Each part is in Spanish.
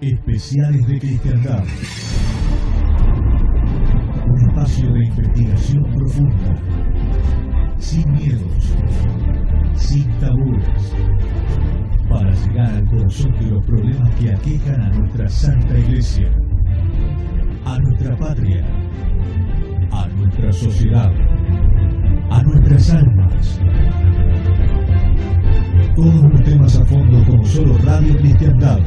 Especiales de Cristiandad. Un espacio de investigación profunda, sin miedos, sin tabúes, para llegar al corazón de los problemas que aquejan a nuestra Santa Iglesia, a nuestra patria, a nuestra sociedad, a nuestras almas. Todos los temas a fondo como solo Radio Cristiandad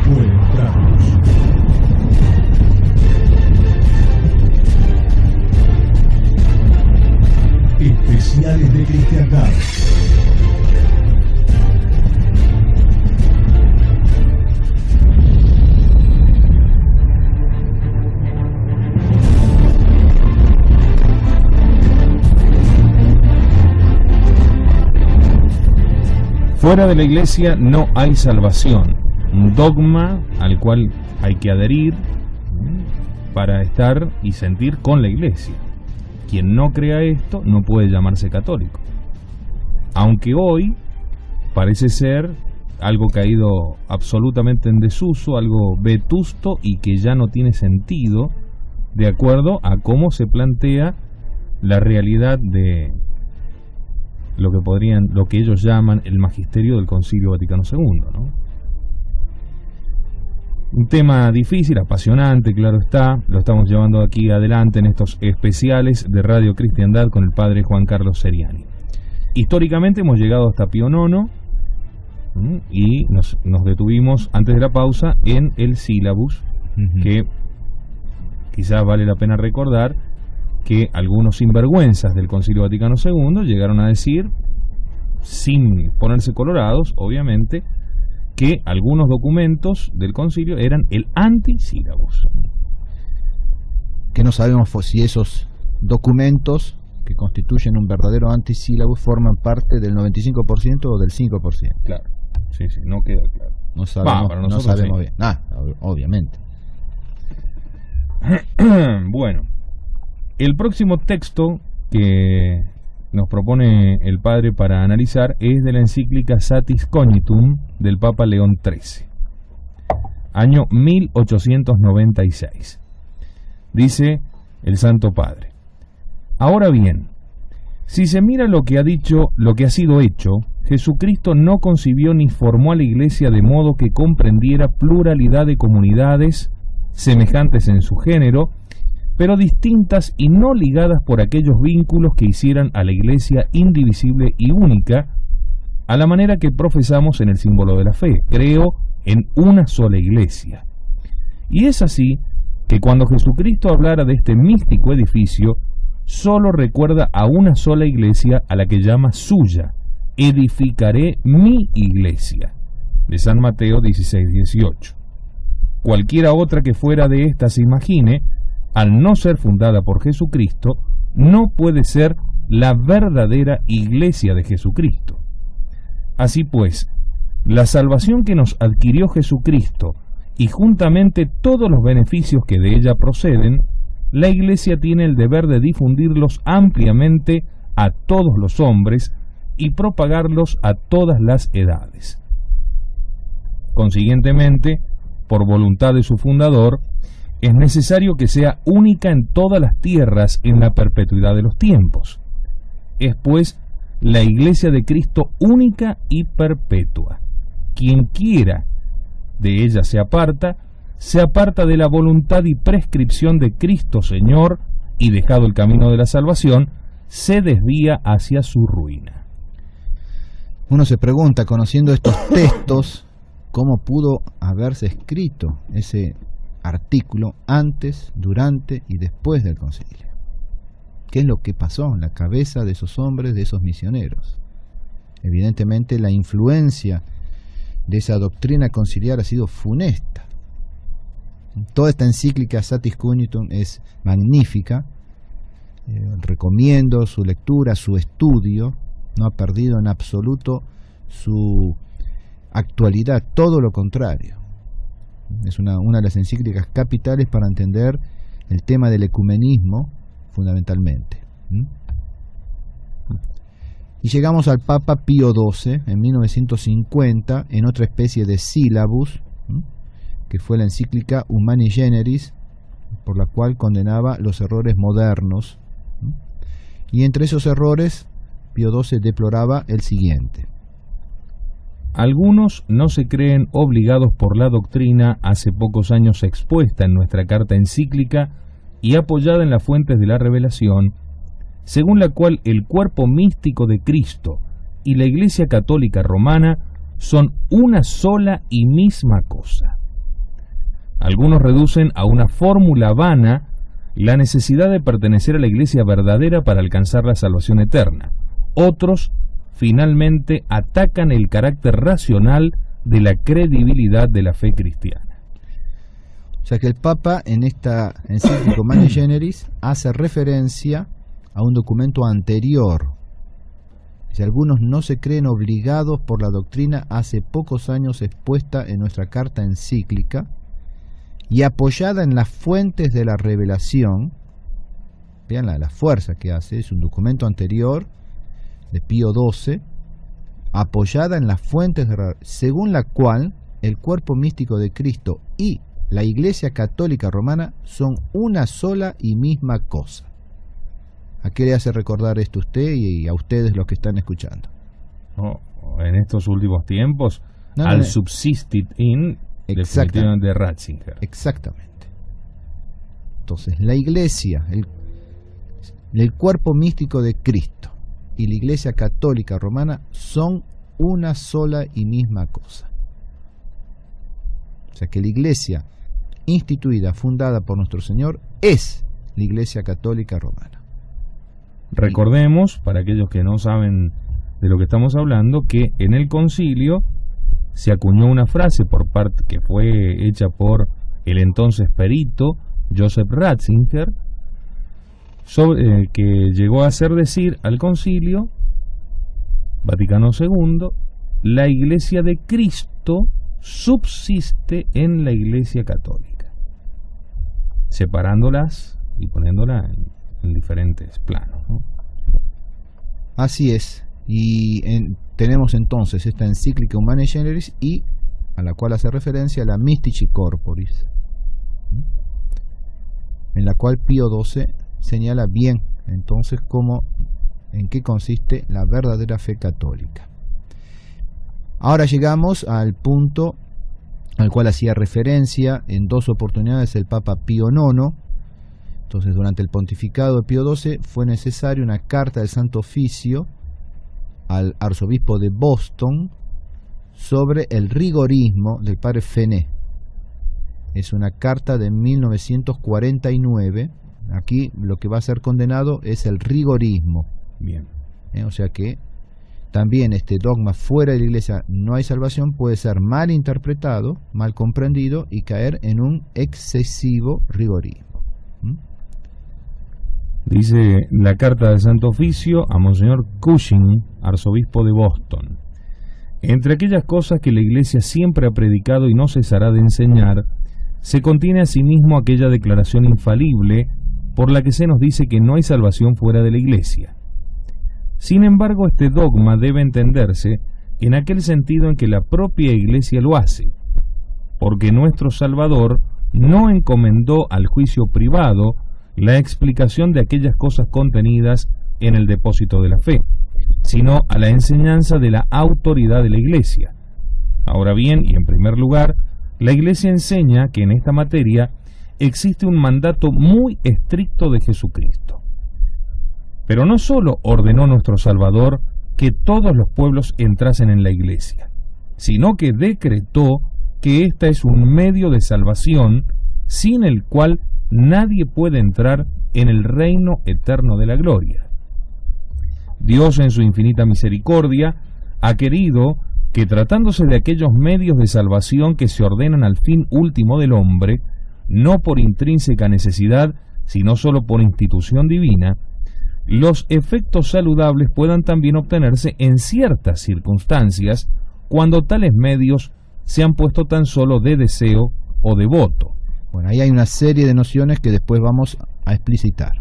puede mostrarnos. Especiales de Cristiandad. Fuera de la iglesia no hay salvación, un dogma al cual hay que adherir para estar y sentir con la iglesia. Quien no crea esto no puede llamarse católico. Aunque hoy parece ser algo caído absolutamente en desuso, algo vetusto y que ya no tiene sentido de acuerdo a cómo se plantea la realidad de lo que ellos llaman el magisterio del Concilio Vaticano II, ¿no? Un tema difícil, apasionante, claro está, lo estamos llevando aquí adelante en estos especiales de Radio Cristiandad con el padre Juan Carlos Seriani. Históricamente hemos llegado hasta Pío IX y nos detuvimos antes de la pausa en el sílabus, que quizás vale la pena recordar que algunos sinvergüenzas del Concilio Vaticano II llegaron a decir, sin ponerse colorados, obviamente, que algunos documentos del concilio eran el antisílabus. Que no sabemos si esos documentos que constituyen un verdadero antisílabus forman parte del 95% o del 5%. Claro, sí, no queda claro. No sabemos, no sabemos sí. Bien. Obviamente. Bueno, el próximo texto que nos propone el padre para analizar es de la encíclica Satis Cognitum del Papa León XIII, año 1896. Dice el Santo Padre: ahora bien, si se mira lo que ha sido hecho, Jesucristo no concibió ni formó a la Iglesia de modo que comprendiera pluralidad de comunidades semejantes en su género, pero distintas y no ligadas por aquellos vínculos que hicieran a la Iglesia indivisible y única, a la manera que profesamos en el símbolo de la fe. Creo en una sola Iglesia. Y es así que cuando Jesucristo hablara de este místico edificio, solo recuerda a una sola Iglesia a la que llama suya: edificaré mi Iglesia, de San Mateo 16:18. Cualquiera otra que fuera de esta se imagine, al no ser fundada por Jesucristo, no puede ser la verdadera Iglesia de Jesucristo. Así pues, la salvación que nos adquirió Jesucristo y juntamente todos los beneficios que de ella proceden, la Iglesia tiene el deber de difundirlos ampliamente a todos los hombres y propagarlos a todas las edades. Consiguientemente, por voluntad de su fundador, es necesario que sea única en todas las tierras en la perpetuidad de los tiempos. Es pues la Iglesia de Cristo única y perpetua. Quien quiera de ella se aparta de la voluntad y prescripción de Cristo Señor, y dejado el camino de la salvación, se desvía hacia su ruina. Uno se pregunta, conociendo estos textos, ¿cómo pudo haberse escrito ese artículo antes, durante y después del concilio? ¿Qué es lo que pasó en la cabeza de esos hombres, de esos misioneros? Evidentemente la influencia de esa doctrina conciliar ha sido funesta. Toda esta encíclica Satis Cognitum es magnífica. Recomiendo su lectura, su estudio. No ha perdido en absoluto su actualidad, todo lo contrario. Es una de las encíclicas capitales para entender el tema del ecumenismo, fundamentalmente. Y llegamos al Papa Pío XII en 1950 en otra especie de sílabus, que fue la encíclica Humani Generis, por la cual condenaba los errores modernos. Y entre esos errores, Pío XII deploraba el siguiente: algunos no se creen obligados por la doctrina hace pocos años expuesta en nuestra carta encíclica y apoyada en las fuentes de la revelación, según la cual el cuerpo místico de Cristo y la Iglesia Católica Romana son una sola y misma cosa. Algunos reducen a una fórmula vana la necesidad de pertenecer a la Iglesia verdadera para alcanzar la salvación eterna. Otros, finalmente, atacan el carácter racional de la credibilidad de la fe cristiana. O sea que el Papa en esta encíclica Humani Generis hace referencia a un documento anterior. Si algunos no se creen obligados por la doctrina hace pocos años expuesta en nuestra carta encíclica y apoyada en las fuentes de la revelación. Vean la fuerza que hace, es un documento anterior de Pío XII, apoyada en las fuentes de la, según la cual el cuerpo místico de Cristo y la Iglesia Católica Romana son una sola y misma cosa. ¿A qué le hace recordar esto usted y a ustedes los que están escuchando? En estos últimos tiempos, al subsistit in de Ratzinger. Exactamente. Entonces, la Iglesia, el cuerpo místico de Cristo y la Iglesia Católica Romana son una sola y misma cosa. O sea que la Iglesia instituida, fundada por nuestro Señor, es la Iglesia Católica Romana. Recordemos, para aquellos que no saben de lo que estamos hablando, que en el concilio se acuñó una frase que fue hecha por el entonces perito Joseph Ratzinger, que llegó a hacer decir al concilio Vaticano II: la Iglesia de Cristo subsiste en la Iglesia Católica, separándolas y poniéndolas en diferentes planos, ¿no? Así es. Y tenemos entonces esta encíclica Humani Generis, y a la cual hace referencia a la Mystici Corporis, en la cual Pío XII señala bien entonces en qué consiste la verdadera fe católica. Ahora llegamos al punto al cual hacía referencia en dos oportunidades el Papa Pío IX. Entonces, durante el pontificado de Pío XII fue necesaria una carta del Santo Oficio al arzobispo de Boston sobre el rigorismo del padre Fené. Es una carta de 1949. Aquí lo que va a ser condenado es el rigorismo. Bien. O sea que también este dogma fuera de la Iglesia no hay salvación puede ser mal interpretado, mal comprendido y caer en un excesivo rigorismo. Dice la carta del Santo Oficio a Monseñor Cushing, arzobispo de Boston: entre aquellas cosas que la Iglesia siempre ha predicado y no cesará de enseñar, se contiene asimismo aquella declaración infalible por la que se nos dice que no hay salvación fuera de la Iglesia. Sin embargo, este dogma debe entenderse en aquel sentido en que la propia Iglesia lo hace, porque nuestro Salvador no encomendó al juicio privado la explicación de aquellas cosas contenidas en el depósito de la fe, sino a la enseñanza de la autoridad de la Iglesia. Ahora bien, y en primer lugar, la Iglesia enseña que en esta materia existe un mandato muy estricto de Jesucristo. Pero no sólo ordenó nuestro Salvador que todos los pueblos entrasen en la Iglesia, sino que decretó que ésta es un medio de salvación sin el cual nadie puede entrar en el reino eterno de la gloria. Dios, en su infinita misericordia, ha querido que, tratándose de aquellos medios de salvación que se ordenan al fin último del hombre, no por intrínseca necesidad, sino sólo por institución divina, los efectos saludables puedan también obtenerse en ciertas circunstancias cuando tales medios se han puesto tan solo de deseo o de voto. Bueno, ahí hay una serie de nociones que después vamos a explicitar.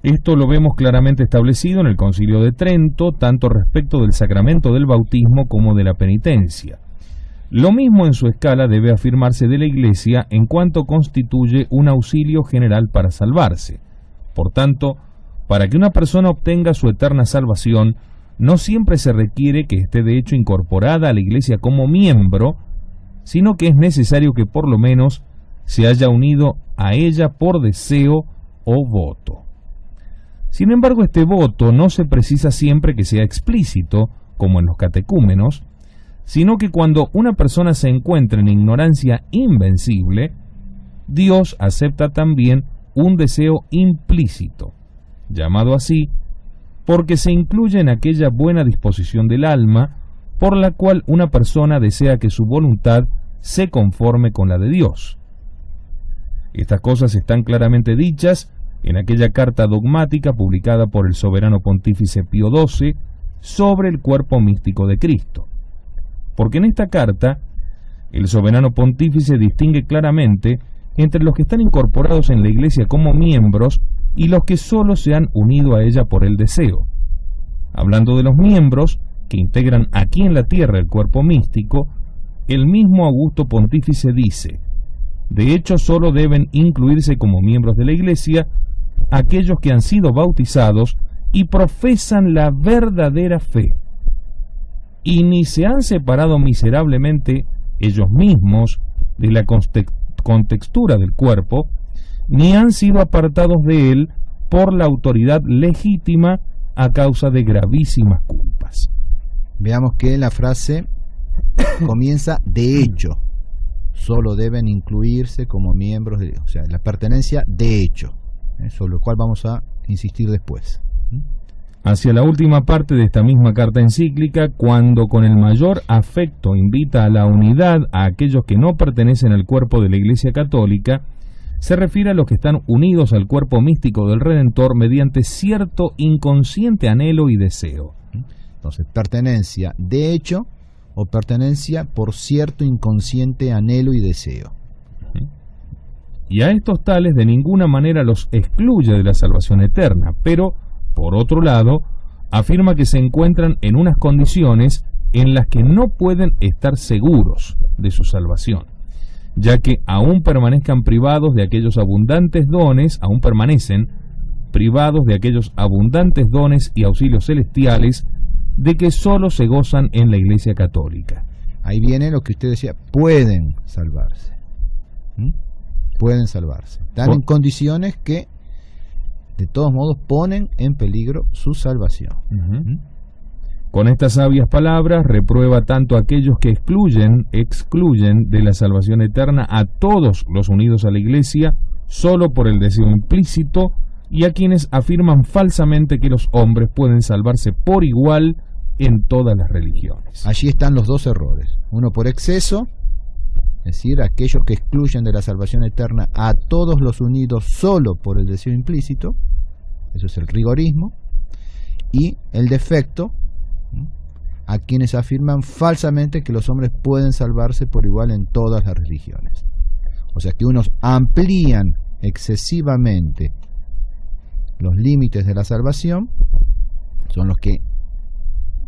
Esto lo vemos claramente establecido en el Concilio de Trento, tanto respecto del sacramento del bautismo como de la penitencia. Lo mismo en su escala debe afirmarse de la Iglesia en cuanto constituye un auxilio general para salvarse. Por tanto, para que una persona obtenga su eterna salvación, no siempre se requiere que esté de hecho incorporada a la Iglesia como miembro, sino que es necesario que por lo menos se haya unido a ella por deseo o voto. Sin embargo, este voto no se precisa siempre que sea explícito, como en los catecúmenos, sino que cuando una persona se encuentra en ignorancia invencible, Dios acepta también un deseo implícito, llamado así porque se incluye en aquella buena disposición del alma por la cual una persona desea que su voluntad se conforme con la de Dios. Estas cosas están claramente dichas en aquella carta dogmática publicada por el soberano pontífice Pío XII sobre el cuerpo místico de Cristo. Porque en esta carta, el soberano pontífice distingue claramente entre los que están incorporados en la Iglesia como miembros y los que solo se han unido a ella por el deseo. Hablando de los miembros que integran aquí en la tierra el cuerpo místico, el mismo Augusto Pontífice dice: de hecho, solo deben incluirse como miembros de la Iglesia aquellos que han sido bautizados y profesan la verdadera fe, y ni se han separado miserablemente ellos mismos de la contextura del cuerpo, ni han sido apartados de él por la autoridad legítima a causa de gravísimas culpas. Veamos que la frase comienza de hecho. Solo deben incluirse como miembros de, o sea, la pertenencia de hecho, sobre lo cual vamos a insistir después. Hacia la última parte de esta misma carta encíclica, cuando con el mayor afecto invita a la unidad a aquellos que no pertenecen al cuerpo de la Iglesia Católica, se refiere a los que están unidos al cuerpo místico del Redentor mediante cierto inconsciente anhelo y deseo. Entonces, pertenencia de hecho o pertenencia por cierto inconsciente anhelo y deseo. Y a estos tales de ninguna manera los excluye de la salvación eterna, pero, por otro lado, afirma que se encuentran en unas condiciones en las que no pueden estar seguros de su salvación, ya que aún permanezcan privados de aquellos abundantes dones, aún permanecen privados de aquellos abundantes dones y auxilios celestiales de que solo se gozan en la Iglesia Católica. Ahí viene lo que usted decía, pueden salvarse. Pueden salvarse. Están en condiciones que de todos modos ponen en peligro su salvación. Con estas sabias palabras reprueba tanto a aquellos que excluyen de la salvación eterna a todos los unidos a la Iglesia solo por el deseo implícito, y a quienes afirman falsamente que los hombres pueden salvarse por igual en todas las religiones. Allí están los dos errores. Uno por exceso, es decir, aquellos que excluyen de la salvación eterna a todos los unidos solo por el deseo implícito, eso es el rigorismo, y el defecto, a quienes afirman falsamente que los hombres pueden salvarse por igual en todas las religiones. O sea que unos amplían excesivamente los límites de la salvación, son los que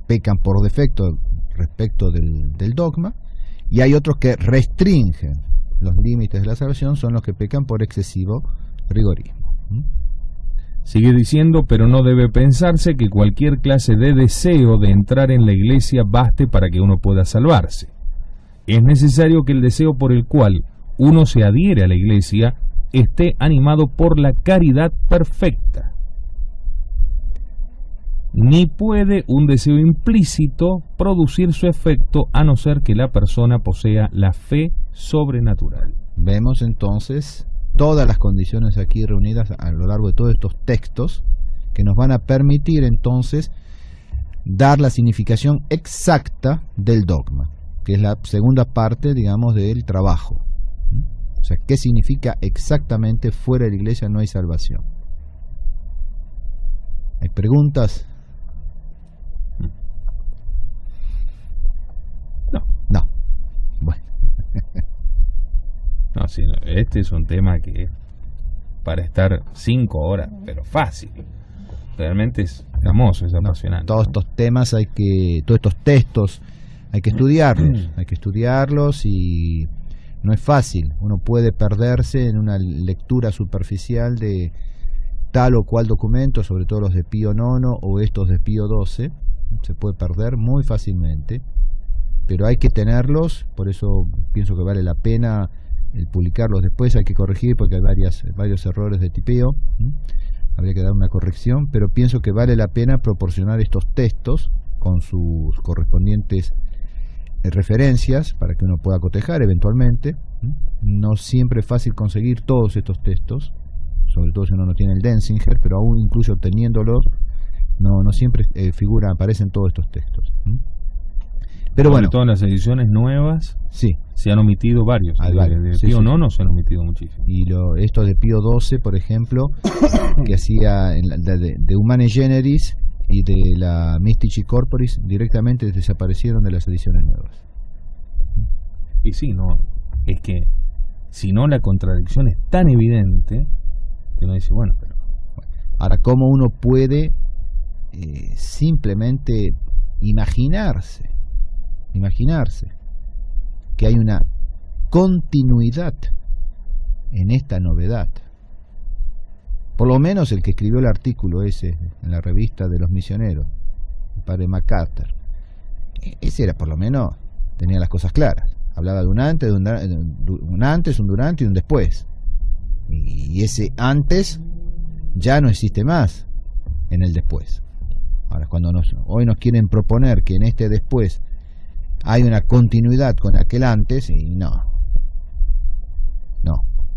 pecan por defecto respecto del dogma, y hay otros que restringen los límites de la salvación, son los que pecan por excesivo rigorismo. Sigue diciendo, pero no debe pensarse que cualquier clase de deseo de entrar en la Iglesia baste para que uno pueda salvarse. Es necesario que el deseo por el cual uno se adhiere a la Iglesia esté animado por la caridad perfecta. Ni puede un deseo implícito producir su efecto a no ser que la persona posea la fe sobrenatural. Vemos entonces todas las condiciones aquí reunidas a lo largo de todos estos textos que nos van a permitir entonces dar la significación exacta del dogma, que es la segunda parte, digamos, del trabajo. O sea, ¿qué significa exactamente fuera de la Iglesia no hay salvación? ¿Hay preguntas? No. Bueno. No, sí, este es un tema que para estar 5 horas, pero fácil. Realmente es hermoso, es apasionante. Todos estos temas todos estos textos hay que estudiarlos y no es fácil. Uno puede perderse en una lectura superficial de tal o cual documento, sobre todo los de Pío IX o estos de Pío XII, se puede perder muy fácilmente, pero hay que tenerlos, por eso pienso que vale la pena el publicarlos después. Hay que corregir porque hay varios errores de tipeo, habría que dar una corrección, pero pienso que vale la pena proporcionar estos textos con sus correspondientes referencias para que uno pueda cotejar eventualmente. No siempre es fácil conseguir todos estos textos, sobre todo si uno no tiene el Denzinger, pero aún incluso teniéndolos, no siempre aparecen todos estos textos. Pero bueno, todas las ediciones nuevas sí, se han omitido varios. De Pío IX se han omitido muchísimo. Y esto de Pío XII, por ejemplo, que hacía de Humane Generis y de la Mystici Corporis, directamente desaparecieron de las ediciones nuevas. Y sí, es que si no, la contradicción es tan evidente que uno dice, bueno, pero... Ahora, ¿cómo uno puede simplemente imaginarse que hay una continuidad en esta novedad? Por lo menos el que escribió el artículo ese en la revista de los misioneros, el padre MacArthur, ese era, por lo menos, tenía las cosas claras. Hablaba de un antes, un durante y un después. Y ese antes ya no existe más en el después. Ahora, cuando hoy nos quieren proponer que en este después hay una continuidad con aquel antes, y no,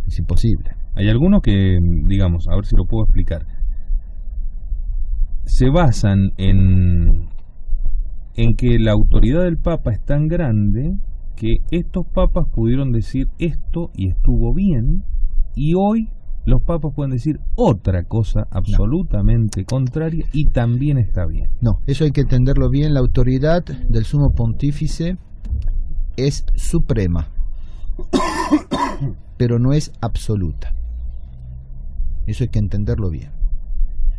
es imposible. Hay algunos que, digamos, a ver si lo puedo explicar, se basan en que la autoridad del Papa es tan grande que estos papas pudieron decir esto y estuvo bien, y hoy los papas pueden decir otra cosa absolutamente contraria y también está bien. No, eso hay que entenderlo bien. La autoridad del sumo pontífice es suprema, pero no es absoluta. Eso hay que entenderlo bien.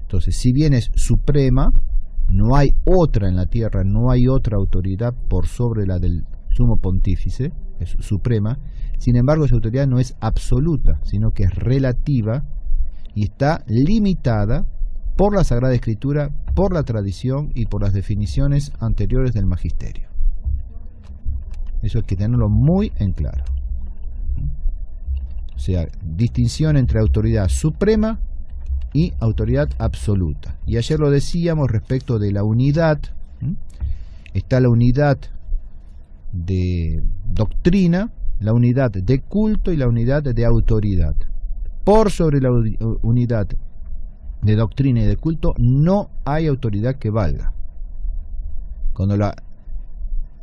Entonces, si bien es suprema, no hay otra en la tierra, no hay otra autoridad por sobre la del sumo pontífice, es suprema. Sin embargo, esa autoridad no es absoluta, sino que es relativa y está limitada por la Sagrada Escritura, por la tradición y por las definiciones anteriores del magisterio. Eso hay que tenerlo muy en claro. O sea, distinción entre autoridad suprema y autoridad absoluta. Y ayer lo decíamos respecto de la unidad. Está la unidad de doctrina, la unidad de culto y la unidad de autoridad. Por sobre la unidad de doctrina y de culto no hay autoridad que valga. Cuando la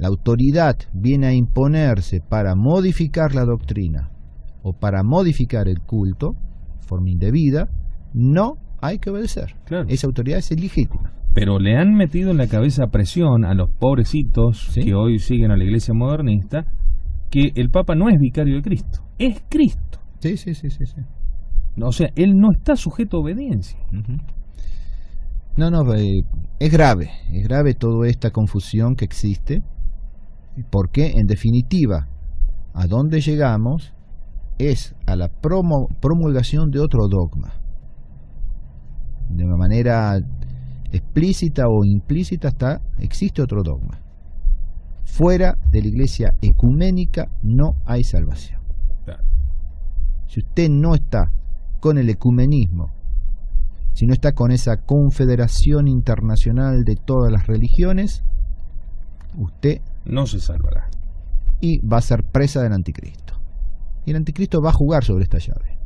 autoridad viene a imponerse para modificar la doctrina o para modificar el culto de forma indebida, no hay que obedecer. Claro. Esa autoridad es ilegítima. Pero le han metido en la cabeza presión a los pobrecitos, ¿sí?, que hoy siguen a la iglesia modernista, que el Papa no es vicario de Cristo, es Cristo. Sí. O sea, él no está sujeto a obediencia. Es grave toda esta confusión que existe, porque en definitiva, a donde llegamos es a la promulgación de otro dogma. De una manera explícita o implícita existe otro dogma. Fuera de la iglesia ecuménica no hay salvación. Claro. Si usted no está con el ecumenismo, si no está con esa confederación internacional de todas las religiones, usted no se salvará y va a ser presa del anticristo. Y el anticristo va a jugar sobre esta llave.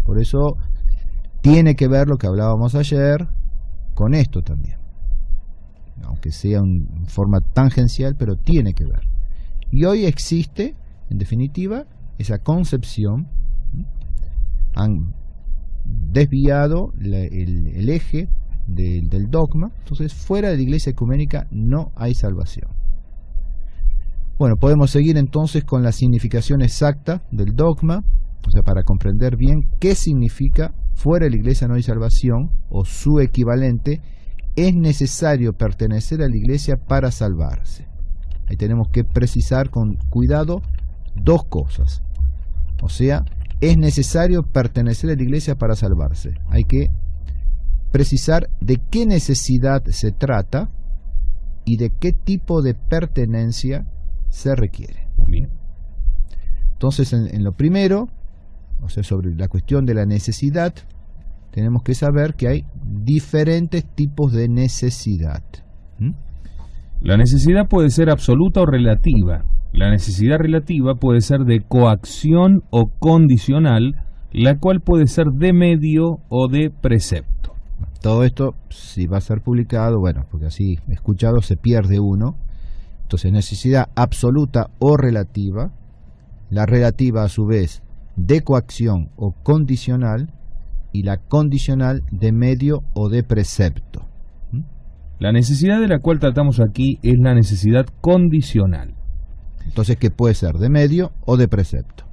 Por eso tiene que ver lo que hablábamos ayer con esto también, aunque sea en forma tangencial, pero tiene que ver. Y hoy existe, en definitiva, esa concepción. Han desviado el eje del dogma. Entonces, fuera de la iglesia ecuménica no hay salvación. Bueno, podemos seguir entonces con la significación exacta del dogma. O sea, para comprender bien qué significa fuera de la iglesia no hay salvación, o su equivalente, es necesario pertenecer a la iglesia para salvarse. Ahí tenemos que precisar con cuidado dos cosas. O sea, es necesario pertenecer a la iglesia para salvarse. Hay que precisar de qué necesidad se trata y de qué tipo de pertenencia se requiere. Bien. Entonces, en lo primero, o sea, sobre la cuestión de la necesidad, tenemos que saber que hay diferentes tipos de necesidad. La necesidad puede ser absoluta o relativa. La necesidad relativa puede ser de coacción o condicional, la cual puede ser de medio o de precepto. Todo esto, si va a ser publicado, bueno, porque así escuchado se pierde uno. Entonces, necesidad absoluta o relativa. La relativa, a su vez, de coacción o condicional, y la condicional de medio o de precepto. La necesidad de la cual tratamos aquí es la necesidad condicional. Entonces, ¿qué puede ser? ¿De medio o de precepto?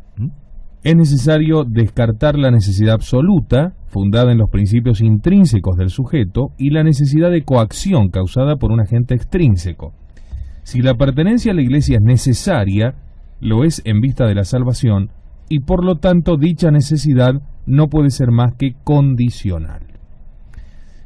Es necesario descartar la necesidad absoluta, fundada en los principios intrínsecos del sujeto, y la necesidad de coacción causada por un agente extrínseco. Si la pertenencia a la iglesia es necesaria, lo es en vista de la salvación, y por lo tanto dicha necesidad no puede ser más que condicional.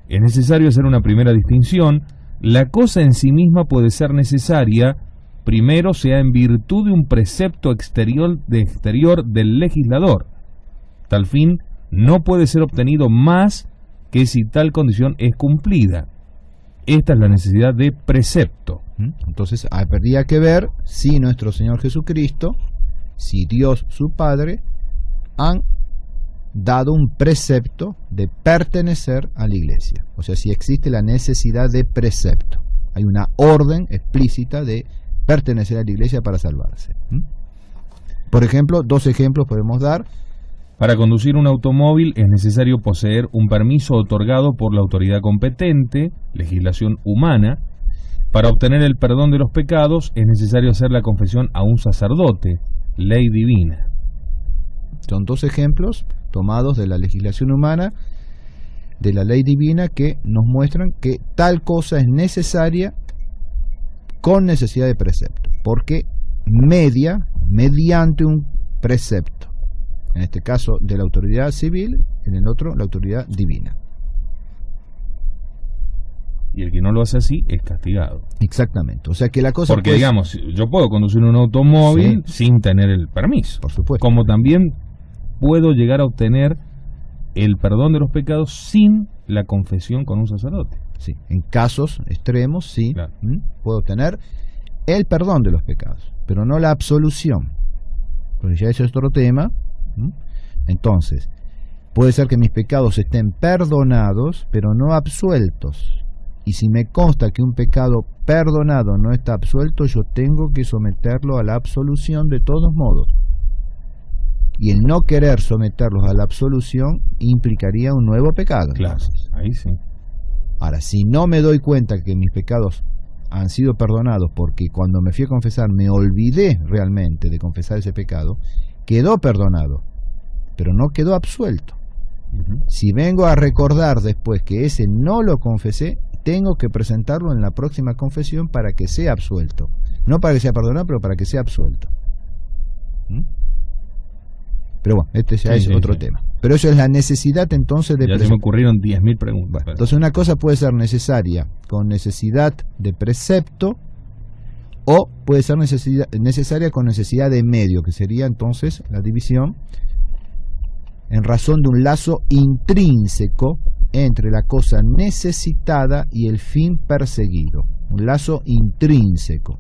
Es necesario hacer una primera distinción. La cosa en sí misma puede ser necesaria, primero sea en virtud de un precepto exterior del legislador. Tal fin no puede ser obtenido más que si tal condición es cumplida. Esta es la necesidad de precepto. Entonces habría que ver si nuestro Señor Jesucristo, si Dios su Padre, han dado un precepto de pertenecer a la iglesia. O sea, si existe la necesidad de precepto. Hay una orden explícita de pertenecer a la iglesia para salvarse. Por ejemplo, dos ejemplos podemos dar. Para conducir un automóvil es necesario poseer un permiso otorgado por la autoridad competente, legislación humana. Para obtener el perdón de los pecados es necesario hacer la confesión a un sacerdote, ley divina. Son dos ejemplos tomados de la legislación humana, de la ley divina, que nos muestran que tal cosa es necesaria con necesidad de precepto, porque mediante un precepto, en este caso de la autoridad civil, en el otro la autoridad divina. Y el que no lo hace así es castigado. Exactamente. O sea que la cosa... Porque digamos, yo puedo conducir un automóvil sin tener el permiso. Por supuesto. Como también puedo llegar a obtener el perdón de los pecados sin la confesión con un sacerdote. Sí, en casos extremos, sí, claro. Puedo obtener el perdón de los pecados, pero no la absolución, porque ya ese es otro tema. Entonces, puede ser que mis pecados estén perdonados, pero no absueltos. Y si me consta que un pecado perdonado no está absuelto, yo tengo que someterlo a la absolución de todos modos. Y el no querer someterlos a la absolución implicaría un nuevo pecado. Claro, ahí sí. Ahora, si no me doy cuenta que mis pecados han sido perdonados porque cuando me fui a confesar me olvidé realmente de confesar ese pecado, quedó perdonado, pero no quedó absuelto. Si vengo a recordar después que ese no lo confesé, tengo que presentarlo en la próxima confesión para que sea absuelto. No para que sea perdonado, pero para que sea absuelto. Pero bueno, este ya es otro tema. Pero eso es la necesidad entonces de... Ya se me ocurrieron 10.000 preguntas. Bueno, entonces una cosa puede ser necesaria con necesidad de precepto, o puede ser necesaria con necesidad de medio, que sería entonces la división en razón de un lazo intrínseco entre la cosa necesitada y el fin perseguido. Un lazo intrínseco.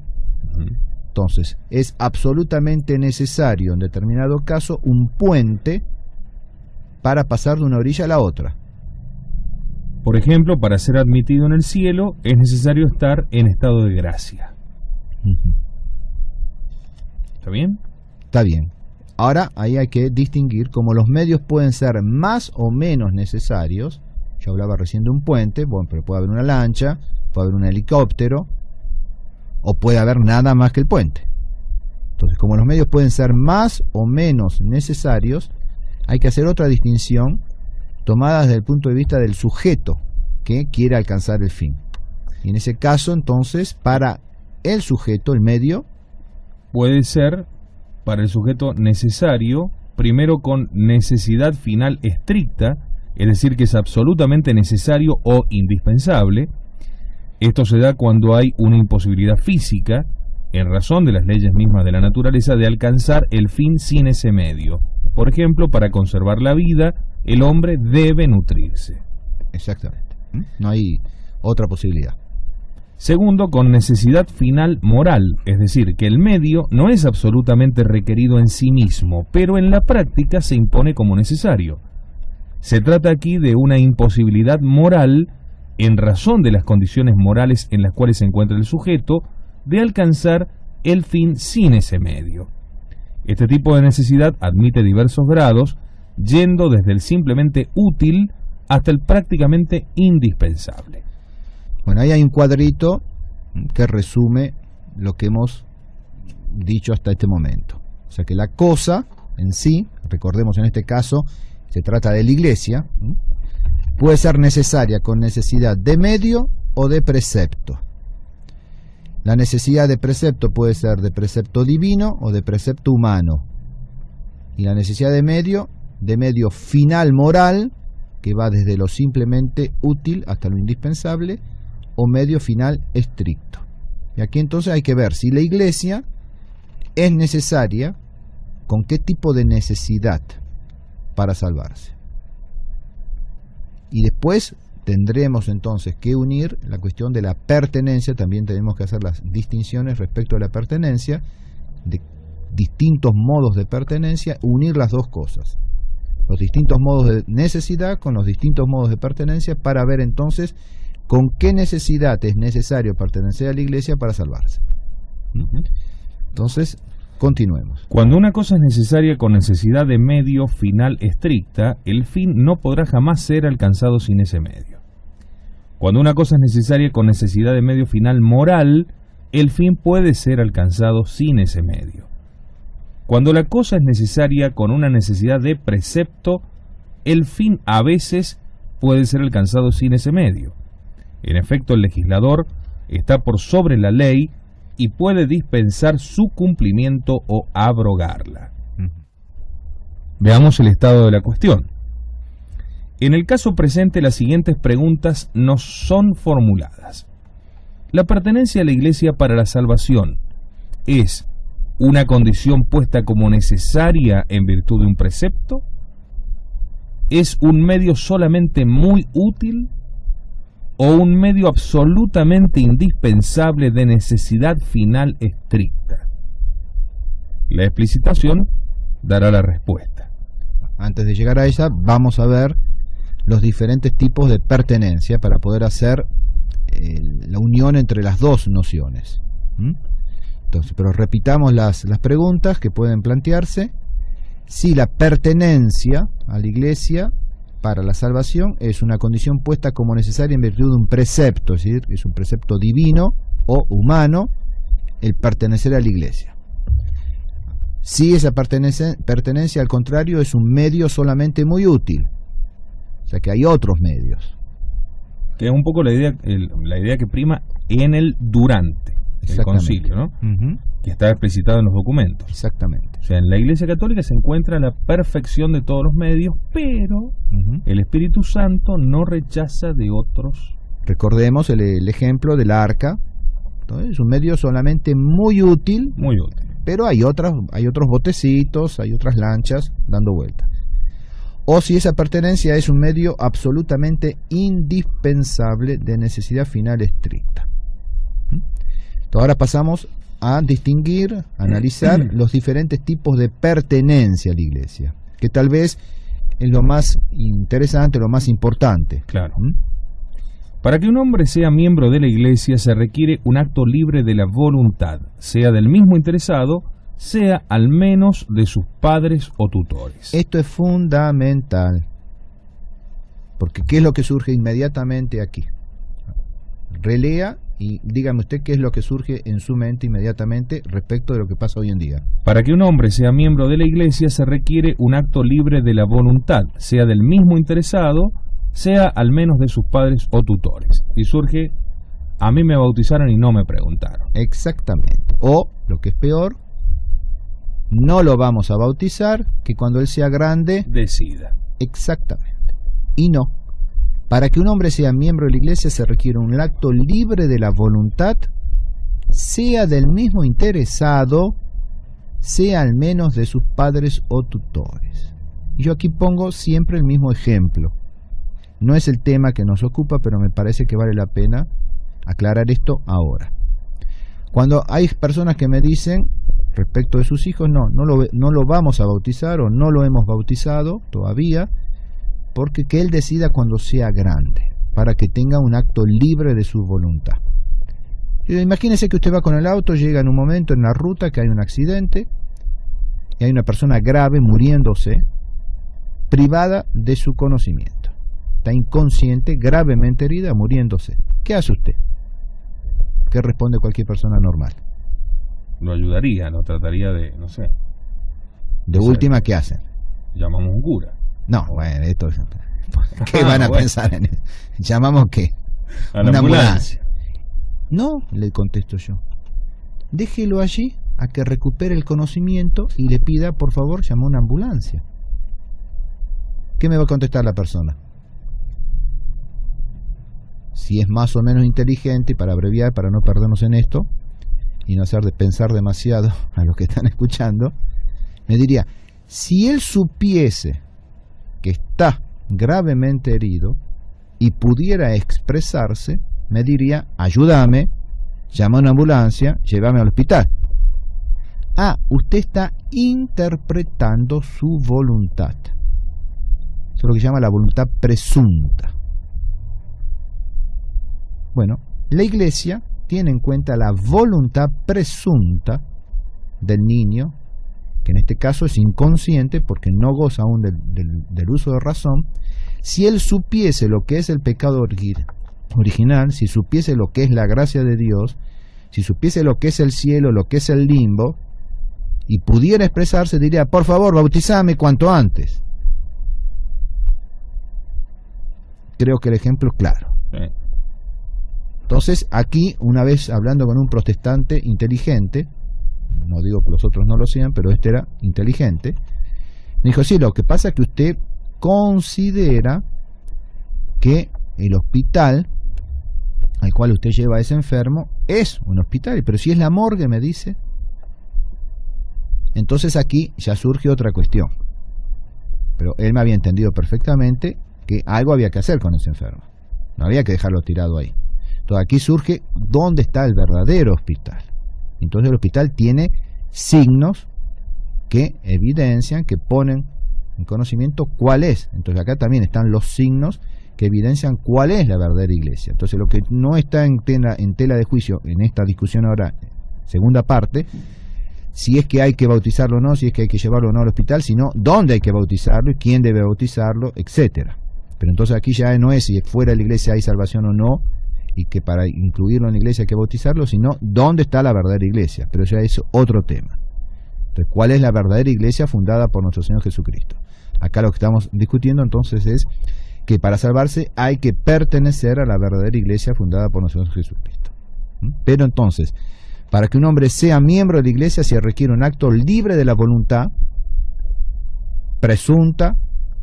Entonces, es absolutamente necesario en determinado caso un puente para pasar de una orilla a la otra. Por ejemplo, para ser admitido en el cielo es necesario estar en estado de gracia. ¿Está bien? Está bien. Ahora, ahí hay que distinguir cómo los medios pueden ser más o menos necesarios. Yo hablaba recién de un puente, bueno, pero puede haber una lancha, puede haber un helicóptero, o puede haber nada más que el puente. Entonces, Entonces, como los medios pueden ser más o menos necesarios, hay que hacer otra distinción tomada desde el punto de vista del sujeto que quiere alcanzar el fin. Y en ese caso, entonces, para el sujeto, el medio puede ser para el sujeto necesario, primero con necesidad final estricta, es decir, que es absolutamente necesario o indispensable. Esto se da cuando hay una imposibilidad física, en razón de las leyes mismas de la naturaleza, de alcanzar el fin sin ese medio. Por ejemplo, para conservar la vida, el hombre debe nutrirse. Exactamente. No hay otra posibilidad. Segundo, con necesidad final moral, es decir, que el medio no es absolutamente requerido en sí mismo, pero en la práctica se impone como necesario. Se trata aquí de una imposibilidad moral, en razón de las condiciones morales en las cuales se encuentra el sujeto, de alcanzar el fin sin ese medio. Este tipo de necesidad admite diversos grados, yendo desde el simplemente útil hasta el prácticamente indispensable. Bueno, ahí hay un cuadrito que resume lo que hemos dicho hasta este momento. O sea que la cosa en sí, recordemos en este caso, se trata de la iglesia, puede ser necesaria con necesidad de medio o de precepto. La necesidad de precepto puede ser de precepto divino o de precepto humano. Y la necesidad de medio final moral, que va desde lo simplemente útil hasta lo indispensable, o medio final estricto. Y aquí entonces hay que ver si la iglesia es necesaria, con qué tipo de necesidad para salvarse. Y después tendremos entonces que unir la cuestión de la pertenencia, también tenemos que hacer las distinciones respecto a la pertenencia, de distintos modos de pertenencia, unir las dos cosas, los distintos modos de necesidad con los distintos modos de pertenencia, para ver entonces con qué necesidad es necesario pertenecer a la iglesia para salvarse. Entonces, continuemos. Cuando una cosa es necesaria con necesidad de medio final estricta, el fin no podrá jamás ser alcanzado sin ese medio. Cuando una cosa es necesaria con necesidad de medio final moral, el fin puede ser alcanzado sin ese medio. Cuando la cosa es necesaria con una necesidad de precepto, el fin a veces puede ser alcanzado sin ese medio. En efecto, el legislador está por sobre la ley y puede dispensar su cumplimiento o abrogarla. Veamos el estado de la cuestión. En el caso presente, las siguientes preguntas nos son formuladas. ¿La pertenencia a la Iglesia para la salvación es una condición puesta como necesaria en virtud de un precepto? ¿Es un medio solamente muy útil? ¿O un medio absolutamente indispensable de necesidad final estricta? La explicitación dará la respuesta. Antes de llegar a ella, vamos a ver los diferentes tipos de pertenencia para poder hacer la unión entre las dos nociones. Entonces, pero repitamos las preguntas que pueden plantearse. Si la pertenencia a la iglesia para la salvación es una condición puesta como necesaria en virtud de un precepto, es decir, es un precepto divino o humano el pertenecer a la iglesia. Si esa pertenencia, al contrario, es un medio solamente muy útil, o sea que hay otros medios. Que es un poco la idea que prima en el durante el concilio, ¿no? Que está explicitado en los documentos. Exactamente. O sea, en la Iglesia Católica se encuentra la perfección de todos los medios, pero el Espíritu Santo no rechaza de otros. Recordemos el ejemplo del arca. Entonces, es un medio solamente muy útil, pero hay otros botecitos, hay otras lanchas dando vuelta. O si esa pertenencia es un medio absolutamente indispensable de necesidad final estricta. Entonces, ahora pasamos a distinguir, a analizar los diferentes tipos de pertenencia a la iglesia, que tal vez es lo más interesante, lo más importante. Claro. Para que un hombre sea miembro de la iglesia se requiere un acto libre de la voluntad, sea del mismo interesado, sea al menos de sus padres o tutores. Esto es fundamental, porque ¿qué es lo que surge inmediatamente aquí? Relea y dígame usted qué es lo que surge en su mente inmediatamente respecto de lo que pasa hoy en día. Para que un hombre sea miembro de la iglesia se requiere un acto libre de la voluntad, sea del mismo interesado, sea al menos de sus padres o tutores. Y surge, a mí me bautizaron y no me preguntaron. Exactamente. O, lo que es peor, no lo vamos a bautizar, que cuando él sea grande decida. Exactamente. Y no. Para que un hombre sea miembro de la iglesia se requiere un acto libre de la voluntad, sea del mismo interesado, sea al menos de sus padres o tutores. Yo aquí pongo siempre el mismo ejemplo. No es el tema que nos ocupa, pero me parece que vale la pena aclarar esto ahora. Cuando hay personas que me dicen respecto de sus hijos, no lo vamos a bautizar o no lo hemos bautizado todavía, porque que él decida cuando sea grande, para que tenga un acto libre de su voluntad. Imagínese que usted va con el auto, llega en un momento en la ruta que hay un accidente y hay una persona grave muriéndose, privada de su conocimiento. Está inconsciente, gravemente herida, muriéndose. ¿Qué hace usted? ¿Qué responde cualquier persona normal? Lo ayudaría, lo trataría de, no sé. De última, ¿qué hacen? Llamamos un cura. No, bueno, esto... ¿Qué van a pensar en eso? ¿Llamamos qué? A la ambulancia. No, le contesto yo. Déjelo allí a que recupere el conocimiento y le pida, por favor, llame a una ambulancia. ¿Qué me va a contestar la persona? Si es más o menos inteligente, y para abreviar, para no perdernos en esto, y no hacer de pensar demasiado a los que están escuchando, me diría, si él supiese que está gravemente herido y pudiera expresarse, me diría, ayúdame, llama a una ambulancia, llévame al hospital. Ah, usted está interpretando su voluntad. Eso es lo que se llama la voluntad presunta. Bueno, la iglesia tiene en cuenta la voluntad presunta del niño, que en este caso es inconsciente porque no goza aún del uso de razón. Si él supiese lo que es el pecado original, si supiese lo que es la gracia de Dios, si supiese lo que es el cielo, lo que es el limbo, y pudiera expresarse, diría, por favor, bautizame cuanto antes. Creo que el ejemplo es claro. Sí. Entonces, aquí, una vez hablando con un protestante inteligente, no digo que los otros no lo sean, pero este era inteligente, me dijo, sí, lo que pasa es que usted considera que el hospital al cual usted lleva a ese enfermo es un hospital, pero si es la morgue, me dice. Entonces aquí ya surge otra cuestión, pero él me había entendido perfectamente que algo había que hacer con ese enfermo, no había que dejarlo tirado ahí. Entonces aquí surge dónde está el verdadero hospital. Entonces el hospital tiene signos que evidencian, que ponen en conocimiento cuál es. Entonces acá también están los signos que evidencian cuál es la verdadera iglesia. Entonces lo que no está en tela de juicio en esta discusión ahora, segunda parte, si es que hay que bautizarlo o no, si es que hay que llevarlo o no al hospital, sino dónde hay que bautizarlo y quién debe bautizarlo, etcétera. Pero entonces aquí ya no es si fuera de la iglesia hay salvación o no, y que para incluirlo en la iglesia hay que bautizarlo, sino dónde está la verdadera iglesia. Pero ya es otro tema. Entonces, ¿cuál es la verdadera iglesia fundada por nuestro Señor Jesucristo? Acá lo que estamos discutiendo entonces es que para salvarse hay que pertenecer a la verdadera iglesia fundada por nuestro Señor Jesucristo. Pero entonces, para que un hombre sea miembro de la iglesia se requiere un acto libre de la voluntad, presunta,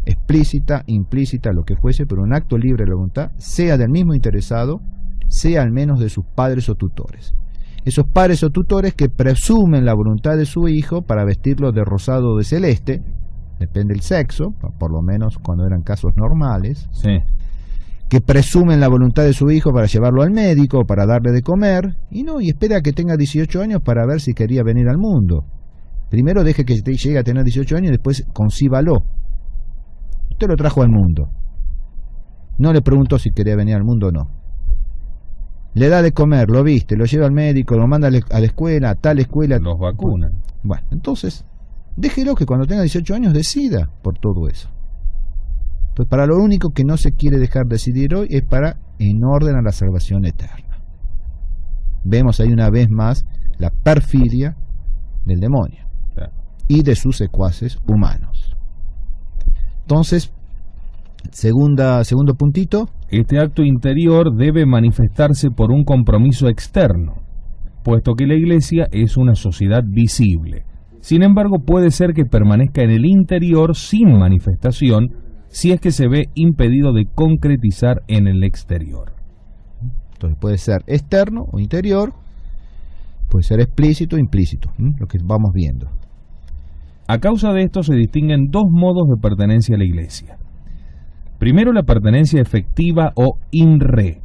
explícita, implícita, lo que fuese, pero un acto libre de la voluntad, sea del mismo interesado, sea al menos de sus padres o tutores. Esos padres o tutores que presumen la voluntad de su hijo para vestirlo de rosado o de celeste, depende del sexo, por lo menos cuando eran casos normales, sí, que presumen la voluntad de su hijo para llevarlo al médico, para darle de comer, y espera que tenga 18 años para ver si quería venir al mundo. Primero deje que llegue a tener 18 años y después concíbalo. Usted lo trajo al mundo. No le preguntó si quería venir al mundo o no. Le da de comer, lo viste, lo lleva al médico, lo manda a la escuela, a tal escuela. Los vacunan. Bueno, entonces, déjelo que cuando tenga 18 años decida por todo eso. Pues para lo único que no se quiere dejar decidir hoy es para en orden a la salvación eterna. vemos ahí una vez más la perfidia del demonio y de sus secuaces humanos. Entonces, segundo puntito. Este acto interior debe manifestarse por un compromiso externo, puesto que la Iglesia es una sociedad visible. Sin embargo, puede ser que permanezca en el interior sin manifestación si es que se ve impedido de concretizar en el exterior. Entonces puede ser externo o interior, puede ser explícito o implícito, lo que vamos viendo. A causa de esto se distinguen dos modos de pertenencia a la Iglesia. Primero, la pertenencia efectiva o in re,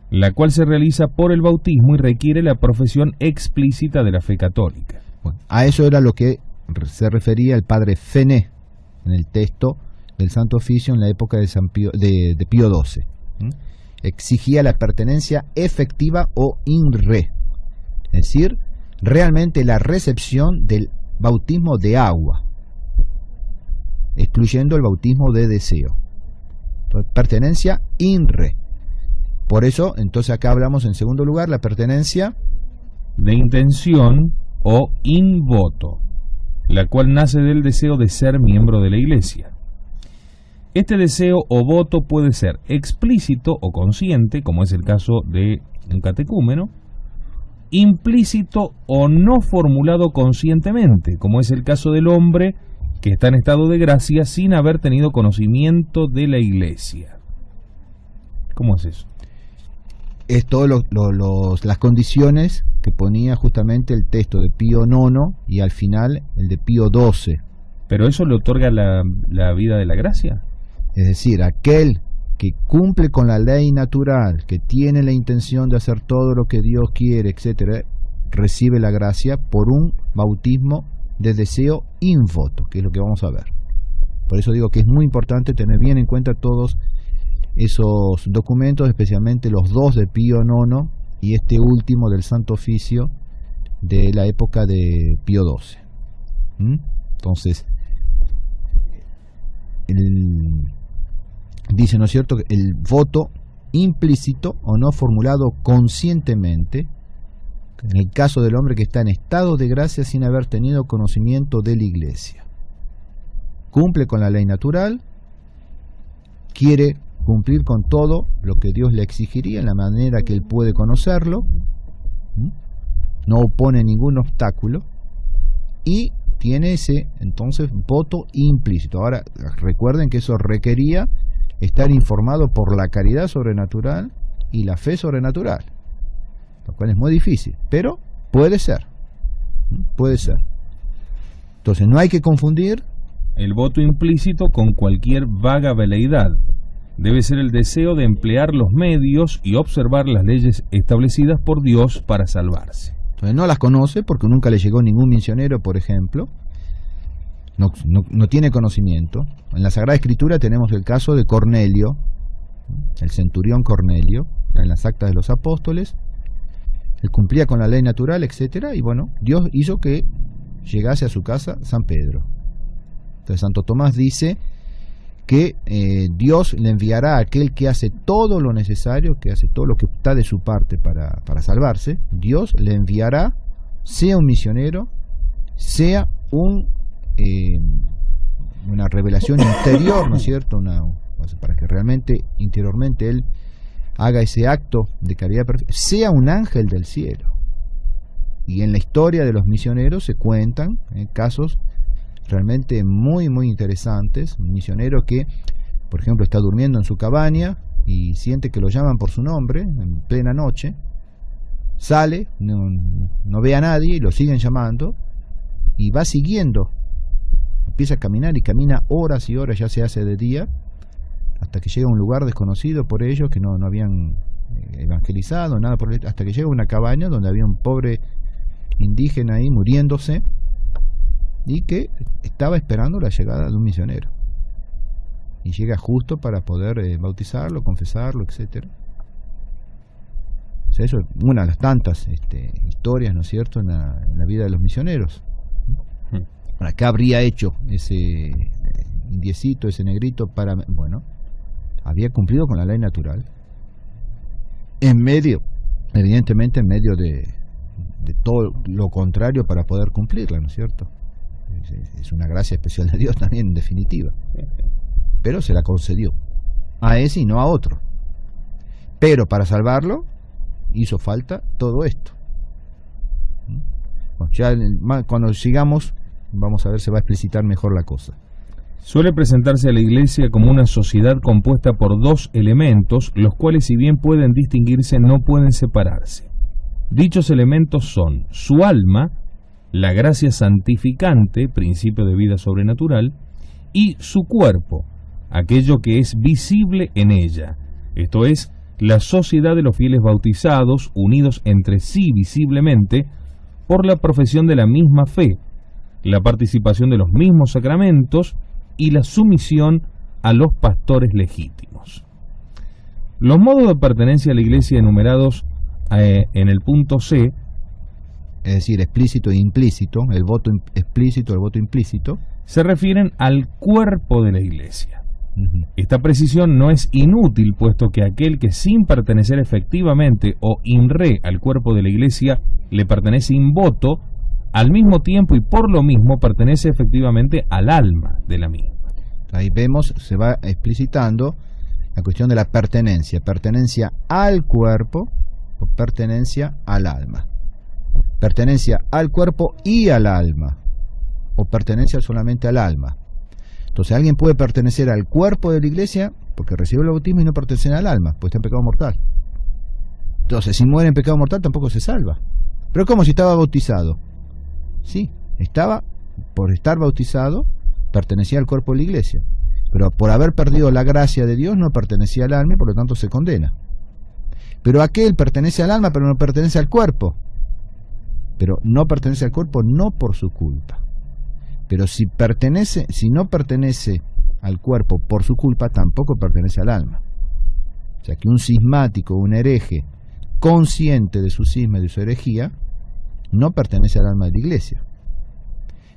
la cual se realiza por el bautismo y requiere la profesión explícita de la fe católica. Bueno, a eso era lo que se refería el padre Fené en el texto del Santo Oficio en la época de Pío XII. Exigía la pertenencia efectiva o in re, es decir, realmente la recepción del bautismo de agua, excluyendo el bautismo de deseo. Entonces, pertenencia in re. Por eso, entonces acá hablamos en segundo lugar la pertenencia de intención o in voto, la cual nace del deseo de ser miembro de la Iglesia. Este deseo o voto puede ser explícito o consciente, como es el caso de un catecúmeno, implícito o no formulado conscientemente, como es el caso del hombre que está en estado de gracia sin haber tenido conocimiento de la Iglesia. ¿Cómo es eso? Es todas las condiciones que ponía justamente el texto de Pío IX y al final el de Pío XII. ¿Pero eso le otorga la vida de la gracia? Es decir, aquel que cumple con la ley natural, que tiene la intención de hacer todo lo que Dios quiere, etcétera, recibe la gracia por un bautismo de deseo in voto, que es lo que vamos a ver. Por eso digo que es muy importante tener bien en cuenta todos esos documentos, especialmente los dos de Pío IX y este último del Santo Oficio de la época de Pío XII. Entonces, dice, ¿no es cierto?, que el voto implícito o no formulado conscientemente, en el caso del hombre que está en estado de gracia sin haber tenido conocimiento de la Iglesia, cumple con la ley natural, quiere cumplir con todo lo que Dios le exigiría en la manera que él puede conocerlo, no opone ningún obstáculo y tiene ese entonces voto implícito. Ahora recuerden que eso requería estar informado por la caridad sobrenatural y la fe sobrenatural, lo cual es muy difícil, pero puede ser. Entonces no hay que confundir el voto implícito con cualquier vaga veleidad. Debe ser el deseo de emplear los medios y observar las leyes establecidas por Dios para salvarse. Entonces no las conoce porque nunca le llegó ningún misionero, por ejemplo. No tiene conocimiento. En la Sagrada Escritura tenemos el caso de Cornelio, el centurión Cornelio, en las Actas de los Apóstoles. Él cumplía con la ley natural, etcétera, y bueno, Dios hizo que llegase a su casa San Pedro. Entonces Santo Tomás dice que Dios le enviará a aquel que hace todo lo necesario, que hace todo lo que está de su parte para salvarse. Dios le enviará, sea un misionero, sea una revelación interior, ¿no es cierto?, para que realmente interiormente él haga ese acto de caridad perfecta, sea un ángel del cielo. Y en la historia de los misioneros se cuentan casos realmente muy muy interesantes. Un misionero que, por ejemplo, está durmiendo en su cabaña y siente que lo llaman por su nombre en plena noche, sale, no ve a nadie y lo siguen llamando y va siguiendo, empieza a caminar y camina horas y horas, ya se hace de día, hasta que llega a un lugar desconocido por ellos, que no habían evangelizado, nada por el, hasta que llega a una cabaña donde había un pobre indígena ahí muriéndose y que estaba esperando la llegada de un misionero, y llega justo para poder bautizarlo, confesarlo, etcétera. O sea, eso es una de las tantas historias, ¿no es cierto?, en la vida de los misioneros. Ahora, ¿qué habría hecho ese indiecito, ese negrito? Bueno, había cumplido con la ley natural en medio evidentemente en medio de todo lo contrario para poder cumplirla, ¿no es cierto? Es una gracia especial de Dios también, en definitiva. Pero se la concedió a ese y no a otro. Pero para salvarlo hizo falta todo esto. Bueno, ya cuando sigamos vamos a ver, se va a explicitar mejor la cosa. Suele presentarse a la Iglesia como una sociedad compuesta por dos elementos, los cuales, si bien pueden distinguirse, no pueden separarse. Dichos elementos son su alma, la gracia santificante, principio de vida sobrenatural, y su cuerpo, aquello que es visible en ella, esto es, la sociedad de los fieles bautizados, unidos entre sí visiblemente por la profesión de la misma fe, la participación de los mismos sacramentos y la sumisión a los pastores legítimos. Los modos de pertenencia a la Iglesia enumerados en el punto C, es decir, explícito e implícito, el voto explícito, el voto implícito, se refieren al cuerpo de la Iglesia. Esta precisión no es inútil, puesto que aquel que sin pertenecer efectivamente o in re al cuerpo de la Iglesia le pertenece in voto, al mismo tiempo y por lo mismo pertenece efectivamente al alma de la misma. Ahí vemos, se va explicitando la cuestión de la pertenencia al cuerpo o pertenencia al alma, pertenencia al cuerpo y al alma, o pertenencia solamente al alma. Entonces alguien puede pertenecer al cuerpo de la Iglesia porque recibió el bautismo y no pertenecer al alma, porque está en pecado mortal. Entonces si muere en pecado mortal tampoco se salva. Pero ¿cómo si estaba bautizado? Sí, estaba, por estar bautizado, pertenecía al cuerpo de la Iglesia, pero por haber perdido la gracia de Dios no pertenecía al alma y por lo tanto se condena. Pero aquel pertenece al alma pero no pertenece al cuerpo, pero no pertenece al cuerpo no por su culpa. Pero si no pertenece al cuerpo por su culpa, tampoco pertenece al alma. O sea que un cismático, un hereje, consciente de su cisma y de su herejía, no pertenece al alma de la Iglesia.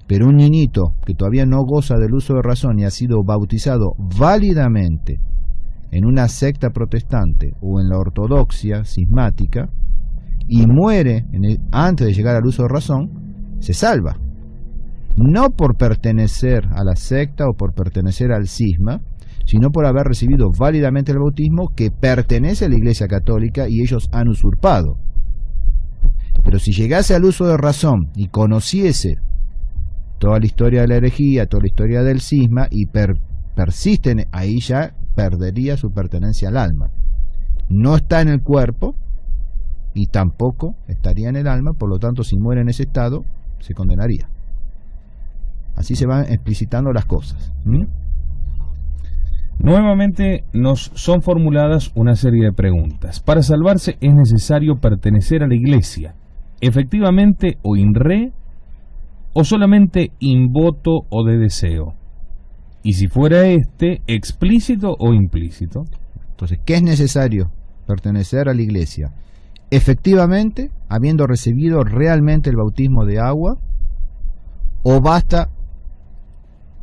Pero un niñito que todavía no goza del uso de razón y ha sido bautizado válidamente en una secta protestante o en la ortodoxia cismática y muere antes de llegar al uso de razón, se salva. No por pertenecer a la secta o por pertenecer al cisma, sino por haber recibido válidamente el bautismo que pertenece a la Iglesia Católica y ellos han usurpado. Pero si llegase al uso de razón y conociese toda la historia de la herejía, toda la historia del cisma y persisten, ahí ya perdería su pertenencia al alma. No está en el cuerpo y tampoco estaría en el alma, por lo tanto si muere en ese estado se condenaría. Así se van explicitando las cosas. Nuevamente nos son formuladas una serie de preguntas. Para salvarse es necesario pertenecer a la Iglesia, efectivamente o in re, o solamente in voto o de deseo. Y si fuera explícito o implícito. Entonces, ¿qué es necesario? Pertenecer a la Iglesia, efectivamente, habiendo recibido realmente el bautismo de agua, o basta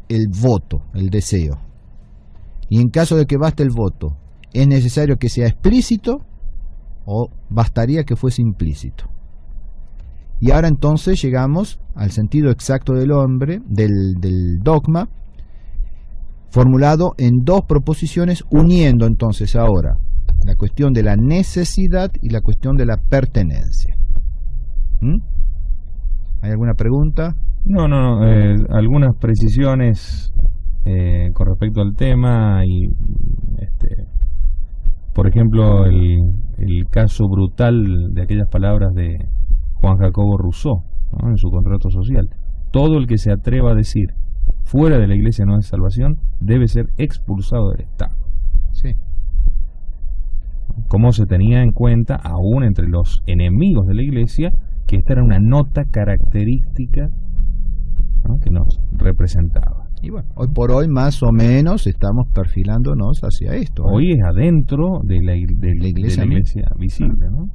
el voto, el deseo. Y en caso de que baste el voto, ¿es necesario que sea explícito o bastaría que fuese implícito? Y ahora entonces llegamos al sentido exacto del hombre, del dogma, formulado en dos proposiciones, uniendo entonces ahora la cuestión de la necesidad y la cuestión de la pertenencia. ¿Hay alguna pregunta? No, algunas precisiones con respecto al tema y por ejemplo el caso brutal de aquellas palabras de Juan Jacobo Rousseau, ¿no?, en su contrato social. Todo el que se atreva a decir fuera de la Iglesia no es salvación debe ser expulsado del Estado. Sí. Como se tenía en cuenta aún entre los enemigos de la Iglesia que esta era una nota característica, ¿no?, que nos representaba. Y bueno, hoy por hoy más o menos estamos perfilándonos hacia esto. Hoy es adentro de la iglesia visible, ¿no?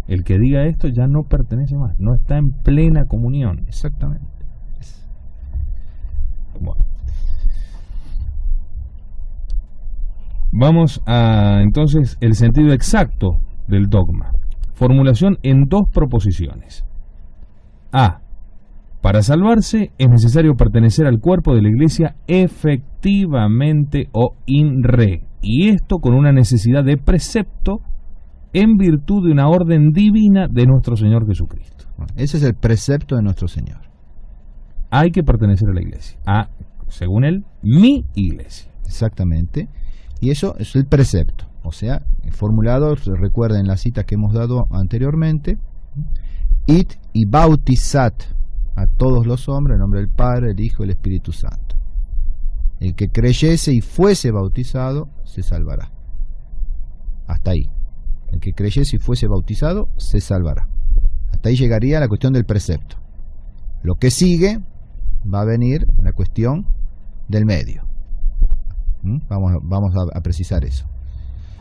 El que diga esto ya no pertenece más, no está en plena comunión. Exactamente. Bueno. Vamos a entonces el sentido exacto del dogma. formulación en dos proposiciones. A. Para salvarse es necesario pertenecer al cuerpo de la Iglesia efectivamente o in re, y esto con una necesidad de precepto en virtud de una orden divina de nuestro Señor Jesucristo. Ese es el precepto de nuestro Señor. Hay que pertenecer a la Iglesia, a, según él, mi Iglesia. Exactamente. Y eso es el precepto. O sea, formulado, recuerden la cita que hemos dado anteriormente, id y bautizad a todos los hombres en nombre del Padre, del Hijo y del Espíritu Santo. El que creyese y fuese bautizado se salvará. Hasta ahí. El que creyese y fuese bautizado se salvará. Hasta ahí llegaría la cuestión del precepto. Lo que sigue va a venir la cuestión del medio. Vamos a precisar eso.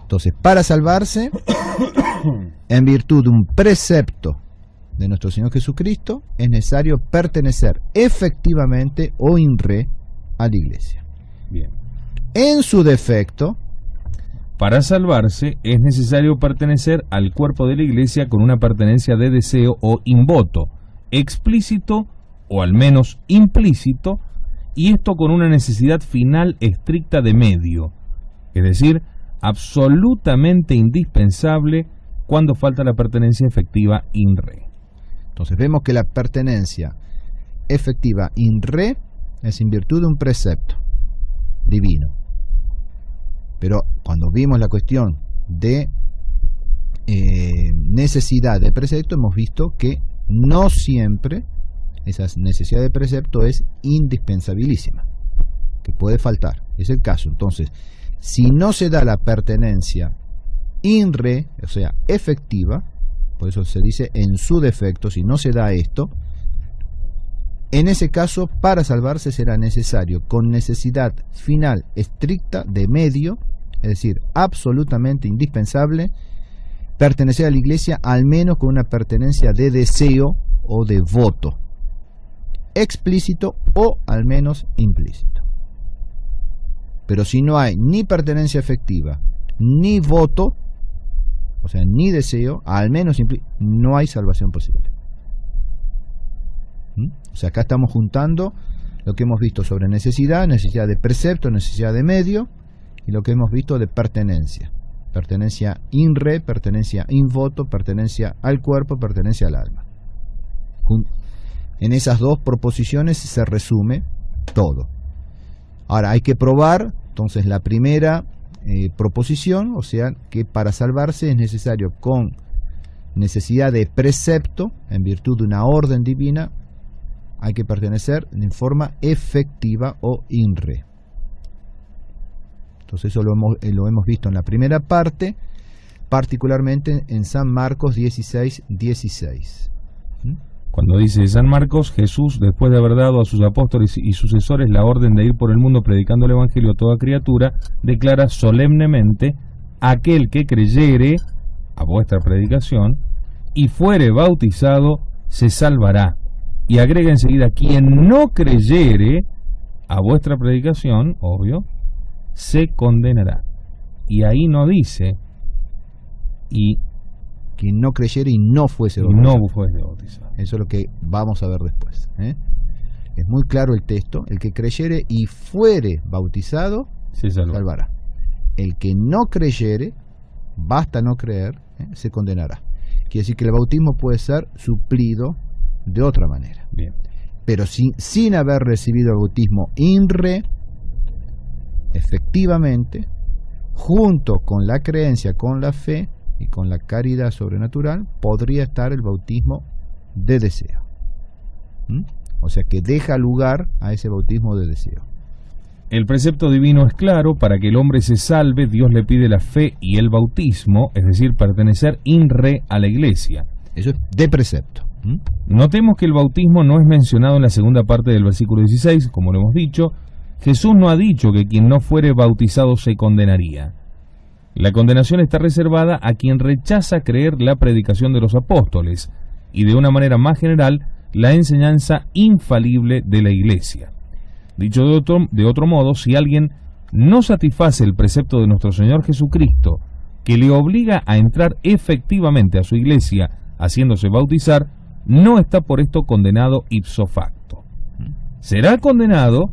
Entonces, para salvarse, en virtud de un precepto de nuestro Señor Jesucristo, es necesario pertenecer efectivamente o in re a la Iglesia. Bien. En su defecto, para salvarse es necesario pertenecer al cuerpo de la Iglesia con una pertenencia de deseo o in voto, explícito o al menos implícito, y esto con una necesidad final estricta de medio, es decir, absolutamente indispensable cuando falta la pertenencia efectiva in re. Entonces vemos que la pertenencia efectiva in re es en virtud de un precepto divino. Pero cuando vimos la cuestión de necesidad de precepto, hemos visto que no siempre esa necesidad de precepto es indispensabilísima, que puede faltar, es el caso. Entonces, si no se da la pertenencia in re, o sea, efectiva, por eso se dice en su defecto, si no se da esto, en ese caso, para salvarse será necesario, con necesidad final estricta de medio, es decir, absolutamente indispensable, pertenecer a la Iglesia, al menos con una pertenencia de deseo o de voto, explícito o al menos implícito. Pero si no hay ni pertenencia efectiva, ni voto, o sea, ni deseo, al menos no hay salvación posible. O sea, acá estamos juntando lo que hemos visto sobre necesidad de precepto, necesidad de medio, y lo que hemos visto de pertenencia. Pertenencia in re, pertenencia in voto, pertenencia al cuerpo, pertenencia al alma. En esas dos proposiciones se resume todo. Ahora hay que probar, entonces, la primera proposición, o sea, que para salvarse es necesario con necesidad de precepto, en virtud de una orden divina, hay que pertenecer en forma efectiva o in re. Entonces eso lo hemos visto en la primera parte, particularmente en San Marcos 16:16. Cuando dice San Marcos, Jesús, después de haber dado a sus apóstoles y sucesores la orden de ir por el mundo predicando el Evangelio a toda criatura, declara solemnemente: aquel que creyere a vuestra predicación y fuere bautizado, se salvará. Y agrega enseguida: quien no creyere a vuestra predicación, obvio, se condenará. Y ahí no dice: y quien no creyere y no fuese bautizado. Eso es lo que vamos a ver después. Es muy claro el texto: el que creyere y fuere bautizado, se salvará. El que no creyere, basta no creer, se condenará. Quiere decir que el bautismo puede ser suplido de otra manera. Bien. Pero sin haber recibido el bautismo in re, efectivamente, junto con la creencia, con la fe y con la caridad sobrenatural, podría estar el bautismo de deseo. O sea que deja lugar a ese bautismo de deseo. El precepto divino es claro: para que el hombre se salve, Dios le pide la fe y el bautismo, es decir, pertenecer in re a la Iglesia. Eso es de precepto. Notemos que el bautismo no es mencionado en la segunda parte del versículo 16, como lo hemos dicho. Jesús no ha dicho que quien no fuere bautizado se condenaría. La condenación está reservada a quien rechaza creer la predicación de los apóstoles y, de una manera más general, la enseñanza infalible de la Iglesia. Dicho de otro modo, si alguien no satisface el precepto de nuestro Señor Jesucristo que le obliga a entrar efectivamente a su iglesia haciéndose bautizar, no está por esto condenado ipso facto. Será condenado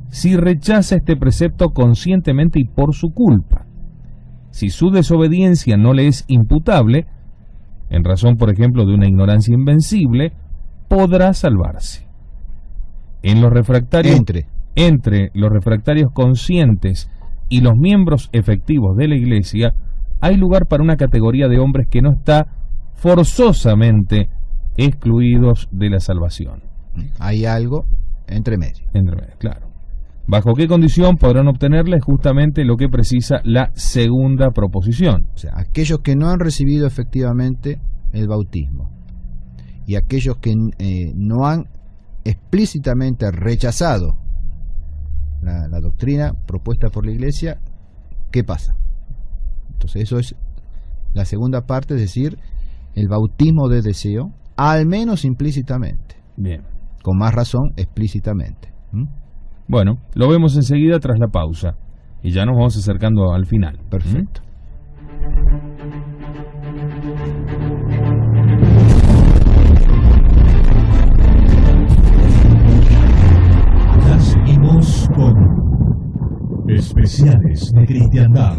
si rechaza este precepto conscientemente y por su culpa. Si su desobediencia no le es imputable, en razón, por ejemplo, de una ignorancia invencible, podrá salvarse. En los refractarios, entre los refractarios conscientes y los miembros efectivos de la Iglesia, hay lugar para una categoría de hombres que no está forzosamente excluidos de la salvación. Hay algo entre medio. Entre medio, claro. ¿Bajo qué condición podrán obtenerla? justamente lo que precisa la segunda proposición. O sea, aquellos que no han recibido efectivamente el bautismo y aquellos que no han explícitamente rechazado la doctrina propuesta por la Iglesia, ¿qué pasa? Entonces eso es la segunda parte, es decir, el bautismo de deseo, al menos implícitamente. Bien. Con más razón, explícitamente. Bueno, lo vemos enseguida tras la pausa y ya nos vamos acercando al final. Perfecto. Ya seguimos con Especiales de Cristiandad.